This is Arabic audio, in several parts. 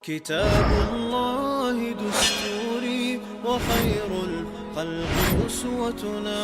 كتاب الله دستوري وخير الخلق أسوتنا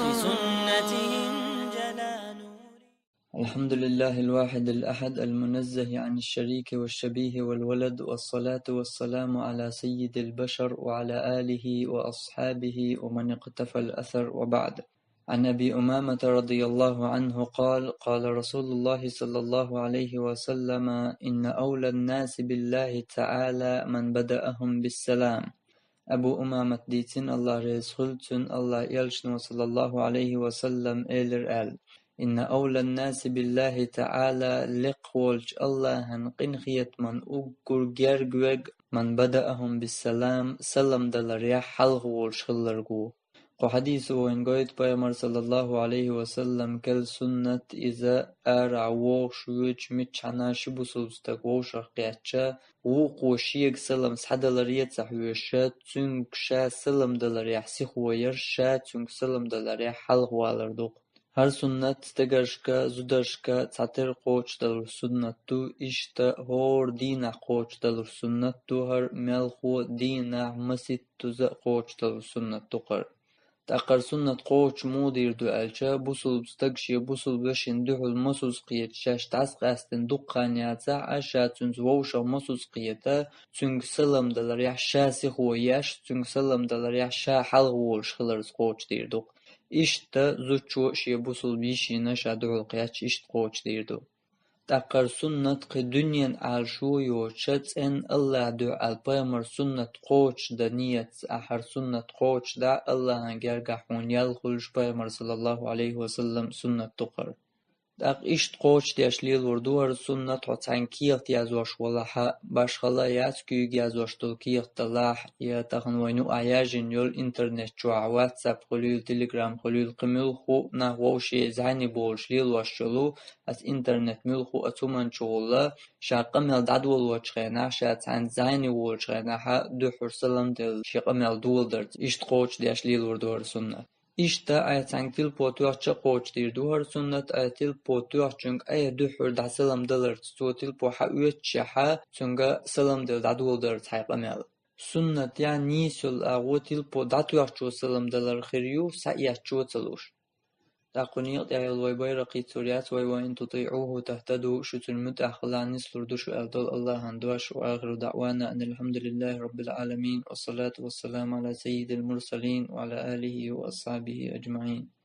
في سنتهم جلا نوري. الحمد لله الواحد الأحد المنزه عن الشريك والشبيه والولد، والصلاة والسلام على سيد البشر وعلى آله وأصحابه ومن اقتفى الأثر، وبعد. عن أبي أمامة رضي الله عنه قال: قال رسول الله صلى الله عليه وسلم: إن أولى الناس بالله تعالى من بدأهم بالسلام. أبو أمامة ديتين الله رسولتن الله يلشن صلى الله عليه وسلم إلر آل: إن أولى الناس بالله تعالى لقولج الله هنقن خيت من أقر جرجوج من بدأهم بالسلام سلم دلر يا حلغ والشخلرجو. قو حديث وين قيد بيامر صلى الله عليه وسلم كل سنة إذا أرع ووش ويج متشعنا شبسوستك ووشر قياتشا وقوشيك سلم سحدلر يتسحويشا تنك شا سلم دلر يحسيخ ويرشا تنك سلم دلر يحلغ والردوق. هر سنت تگرشكا زدرشكا تعتر قوش دلر سنت تو إشتا هور دينا قوش دلر سنت تو هر ملخو دينا مسيت تزا قوش دلر سنت تو قر. تأقر سنة قوش مودير دو ألشا بوصل بستقشي بوصل بشين دوحل مسوس قيت شاش تعسق أستن دقان ياتسع أشا تنز ووشا مسوس قيتا تنگ سلم دلر يحشاسي هو ياش تنگ سلم دلر يحشا حلغ وولش خلرز قوش دير دوق. إشتا زوچو شي بوصل بيشينا شا دوحل قياتش إشت قوش دير دوق. تأقر سنة قدنيا عالشو يوشت إن الله دو البيمر سنة قوش دنيت أحر سنة قوش دا الله هنجرجحون يلخلش بيمر صلى الله عليه وسلم سنة تقر. تأق إشت قوش دياشليل وردوهر سنة تعتان كيغت يازوش ولاحا باشخلا ياسكيوغ يازوش تلكيغ تلاح يتخن وينو أعياجين يول إنترنت جوع واتساب خليل تليجرام خليل قميل خو نهوشي زعني بولش ليل واشلو أس إنترنت ميل خو أتومن شغلا شاقمل دادول وچخينا شات عن زعني وچخينا حا دو حرسلم دل شاقمل دول درت إشت قوش دياشليل وردوهر سنة. إشتا أيتان تيل بوتوح چه قوش دير دوهر سنت أيتيل بوتوح چونك أي دوحر دا سلم دلرت تو تيل بوحا اويت شحا چونك سلم دل دادول درت حيق أميال سنت يعني نيسل أغو تيل بو داتوح چو سلم دلر خريو سأيح چو تلوش. تاقونيق يا الويباي رقيت سوريات وإن تطيعوه تهتدوا شتر متأخلا نسلر دوشو أفضل الله هندوش. وآخر دعوانا أن الحمد لله رب العالمين، والصلاة والسلام على سيد المرسلين وعلى آله وأصحابه أجمعين.